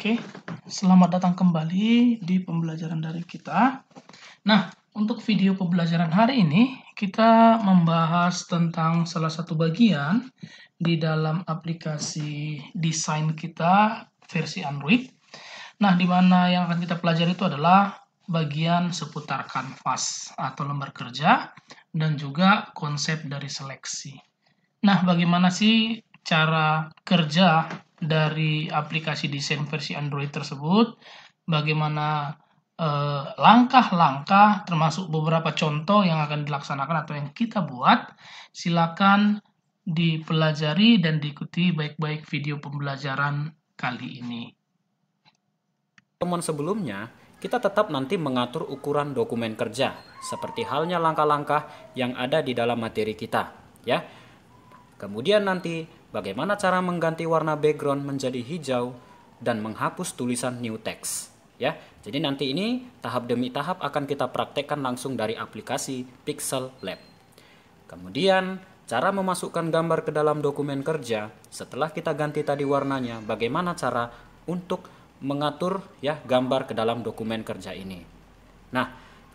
Oke, selamat datang kembali di pembelajaran dari kita. Nah, untuk video pembelajaran hari ini, kita membahas tentang salah satu bagian di dalam aplikasi desain kita versi Android. Nah, di mana yang akan kita pelajari itu adalah bagian seputar kanvas atau lembar kerja dan juga konsep dari seleksi. Nah, bagaimana sih cara kerja dari aplikasi desain versi Android tersebut? Bagaimana langkah-langkah termasuk beberapa contoh yang akan dilaksanakan atau yang kita buat? Silakan dipelajari dan diikuti baik-baik video pembelajaran kali ini. Pertemuan sebelumnya, kita tetap nanti mengatur ukuran dokumen kerja, seperti halnya langkah-langkah yang ada di dalam materi kita, ya. Kemudian nanti, bagaimana cara mengganti warna background menjadi hijau dan menghapus tulisan new text, ya. Jadi nanti ini tahap demi tahap akan kita praktekkan langsung dari aplikasi Pixel Lab. Kemudian, cara memasukkan gambar ke dalam dokumen kerja, setelah kita ganti tadi warnanya, bagaimana cara untuk mengatur ya gambar ke dalam dokumen kerja ini. Nah,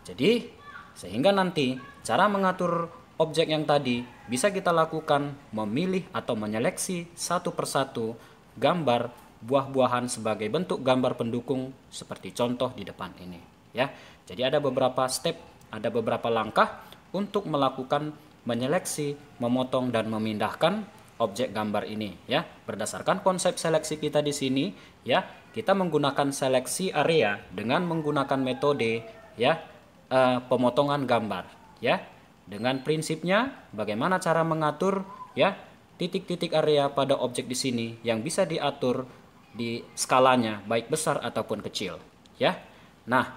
jadi sehingga nanti cara mengatur objek yang tadi bisa kita lakukan memilih atau menyeleksi satu persatu gambar buah-buahan sebagai bentuk gambar pendukung seperti contoh di depan ini, ya. Jadi ada beberapa step, ada beberapa langkah untuk melakukan menyeleksi, memotong dan memindahkan objek gambar ini, ya. Berdasarkan konsep seleksi kita di sini, ya, kita menggunakan seleksi area dengan menggunakan metode ya pemotongan gambar, ya. Dengan prinsipnya bagaimana cara mengatur ya titik-titik area pada objek di sini yang bisa diatur di skalanya baik besar ataupun kecil, ya. Nah,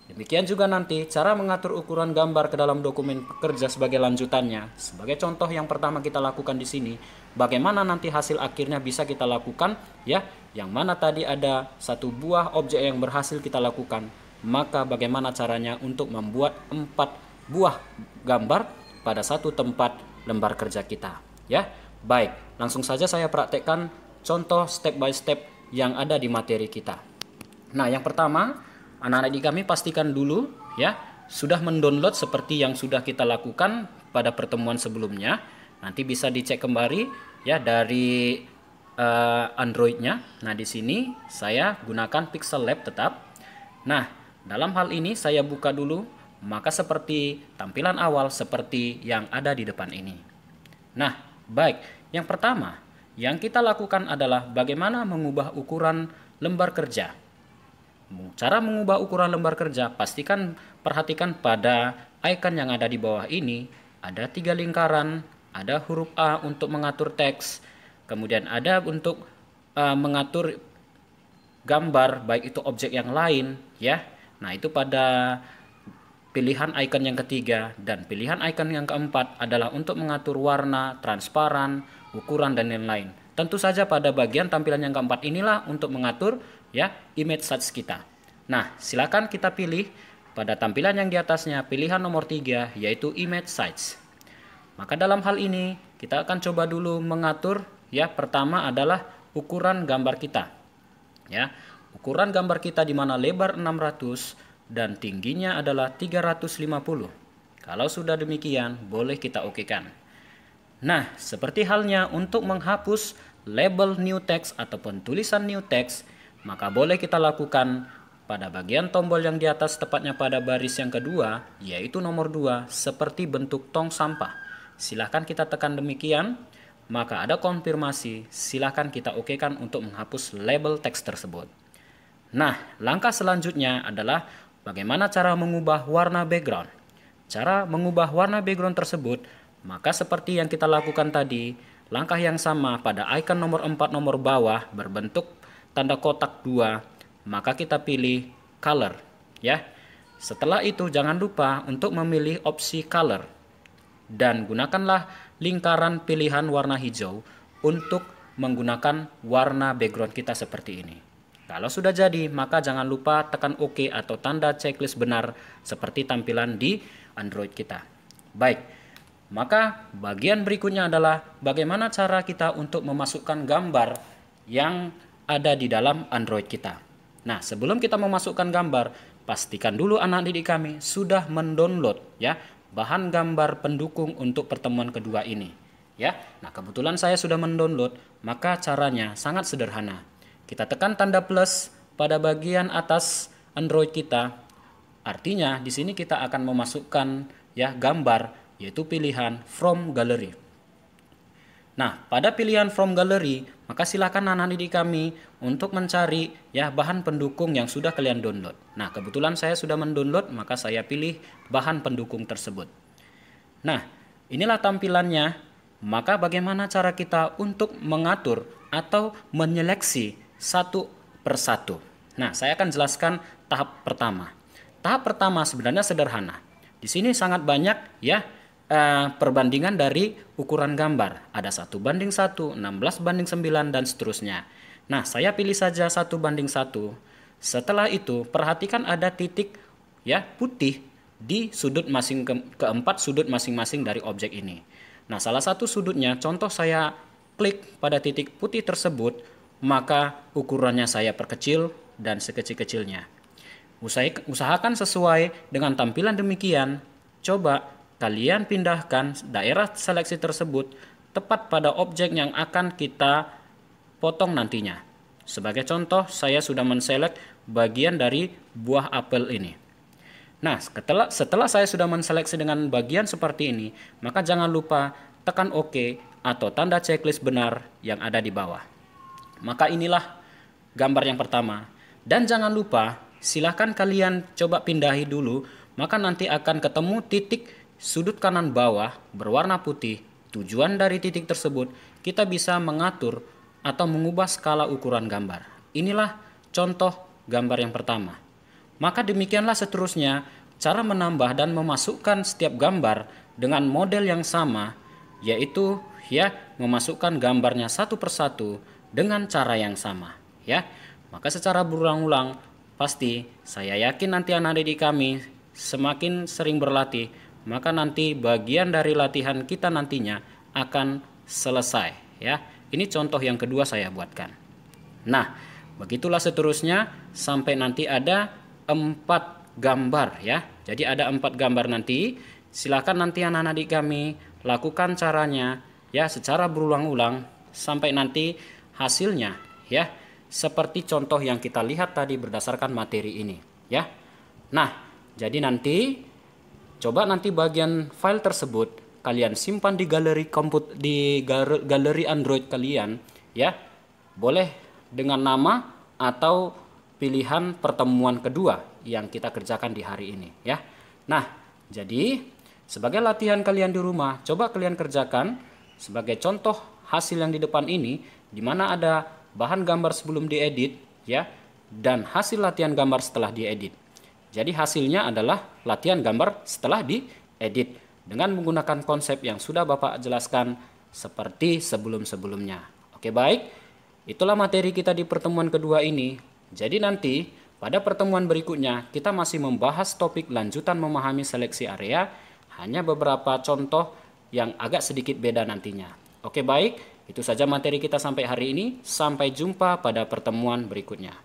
demikian juga nanti cara mengatur ukuran gambar ke dalam dokumen kerja sebagai lanjutannya. Sebagai contoh yang pertama kita lakukan di sini, bagaimana nanti hasil akhirnya bisa kita lakukan ya, yang mana tadi ada satu buah objek yang berhasil kita lakukan. Maka bagaimana caranya untuk membuat 4 buah gambar pada satu tempat lembar kerja kita, ya. Baik, langsung saja saya praktekkan contoh step by step yang ada di materi kita. Nah, yang pertama, anak-anak di kami pastikan dulu ya sudah mendownload seperti yang sudah kita lakukan pada pertemuan sebelumnya. Nanti bisa dicek kembali ya dari Android-nya. Nah, di sini saya gunakan Pixel Lab tetap. Nah, dalam hal ini saya buka dulu, maka seperti tampilan awal seperti yang ada di depan ini. Nah, baik, yang pertama yang kita lakukan adalah bagaimana mengubah ukuran lembar kerja. Cara mengubah ukuran lembar kerja, perhatikan pada icon yang ada di bawah ini, ada 3 lingkaran, ada huruf A untuk mengatur teks, kemudian ada untuk mengatur gambar, baik itu objek yang lain, ya. Nah, itu pada pilihan icon yang ketiga, dan pilihan icon yang keempat adalah untuk mengatur warna, transparan, ukuran, dan lain-lain. Tentu saja pada bagian tampilan yang keempat inilah untuk mengatur ya image size kita. Nah, silakan kita pilih pada tampilan yang di atasnya pilihan nomor 3 yaitu image size. Maka dalam hal ini kita akan coba dulu mengatur ya, pertama adalah ukuran gambar kita. Ya, ukuran gambar kita di mana lebar 600 dan tingginya adalah 350. Kalau sudah demikian, boleh kita okekan. Nah, seperti halnya untuk menghapus label new text ataupun tulisan new text, maka boleh kita lakukan pada bagian tombol yang di atas, tepatnya pada baris yang kedua, yaitu nomor 2, seperti bentuk tong sampah. Silahkan kita tekan demikian, maka ada konfirmasi, silahkan kita okekan untuk menghapus label teks tersebut. Nah, langkah selanjutnya adalah bagaimana cara mengubah warna background. Cara mengubah warna background tersebut, maka seperti yang kita lakukan tadi, langkah yang sama pada icon nomor 4 nomor bawah berbentuk tanda kotak 2, maka kita pilih color, ya. Setelah itu jangan lupa untuk memilih opsi color dan gunakanlah lingkaran pilihan warna hijau untuk menggunakan warna background kita seperti ini. Kalau sudah jadi, maka jangan lupa tekan OK atau tanda checklist benar seperti tampilan di Android kita. Baik, maka bagian berikutnya adalah bagaimana cara kita untuk memasukkan gambar yang ada di dalam Android kita. Nah, sebelum kita memasukkan gambar, pastikan dulu anak didik kami sudah mendownload ya bahan gambar pendukung untuk pertemuan kedua ini. Ya, nah kebetulan saya sudah mendownload, maka caranya sangat sederhana. Kita tekan tanda plus pada bagian atas Android kita. Artinya di sini kita akan memasukkan ya gambar, yaitu pilihan from gallery. Nah, pada pilihan from gallery, maka silakan anak didik kami untuk mencari ya bahan pendukung yang sudah kalian download. Nah, kebetulan saya sudah mendownload, maka saya pilih bahan pendukung tersebut. Nah, inilah tampilannya. Maka bagaimana cara kita untuk mengatur atau menyeleksi satu persatu? Nah, saya akan jelaskan tahap pertama. Tahap pertama sebenarnya sederhana. Di sini sangat banyak ya perbandingan dari ukuran gambar. Ada 1:1, 16:9 dan seterusnya. Nah, saya pilih saja 1:1. Setelah itu, perhatikan ada titik ya putih di sudut keempat sudut masing-masing dari objek ini. Nah, salah satu sudutnya, contoh saya klik pada titik putih tersebut, maka ukurannya saya perkecil dan sekecil-kecilnya. Usahakan sesuai dengan tampilan demikian. Coba kalian pindahkan daerah seleksi tersebut tepat pada objek yang akan kita potong nantinya. Sebagai contoh, saya sudah menselect bagian dari buah apel ini. Nah, setelah saya sudah menseleksi dengan bagian seperti ini, maka jangan lupa tekan OK atau tanda checklist benar yang ada di bawah. Maka inilah gambar yang pertama. Dan jangan lupa, silahkan kalian coba pindahi dulu, maka nanti akan ketemu titik sudut kanan bawah berwarna putih. Tujuan dari titik tersebut, kita bisa mengatur atau mengubah skala ukuran gambar. Inilah contoh gambar yang pertama. Maka demikianlah seterusnya cara menambah dan memasukkan setiap gambar dengan model yang sama, yaitu ya memasukkan gambarnya satu persatu dengan cara yang sama ya. Maka secara berulang-ulang pasti saya yakin nanti anak didik kami semakin sering berlatih, maka nanti bagian dari latihan kita nantinya akan selesai ya. Ini contoh yang kedua saya buatkan. Nah, begitulah seterusnya sampai nanti ada 4 gambar ya. Jadi ada 4 gambar nanti. Silakan nanti anak-anak didik kami lakukan caranya ya secara berulang-ulang sampai nanti hasilnya ya seperti contoh yang kita lihat tadi berdasarkan materi ini ya. Nah, jadi nanti coba nanti bagian file tersebut kalian simpan di galeri Android kalian ya. Boleh dengan nama atau pilihan pertemuan kedua yang kita kerjakan di hari ini ya. Nah, jadi sebagai latihan kalian di rumah, coba kalian kerjakan sebagai contoh hasil yang di depan ini, di mana ada bahan gambar sebelum diedit ya, dan hasil latihan gambar setelah diedit. Jadi hasilnya adalah latihan gambar setelah diedit dengan menggunakan konsep yang sudah Bapak jelaskan seperti sebelum-sebelumnya. Oke, baik. Itulah materi kita di pertemuan kedua ini. Jadi nanti pada pertemuan berikutnya kita masih membahas topik lanjutan memahami seleksi area, hanya beberapa contoh yang agak sedikit beda nantinya. Oke, baik, itu saja materi kita sampai hari ini. Sampai jumpa pada pertemuan berikutnya.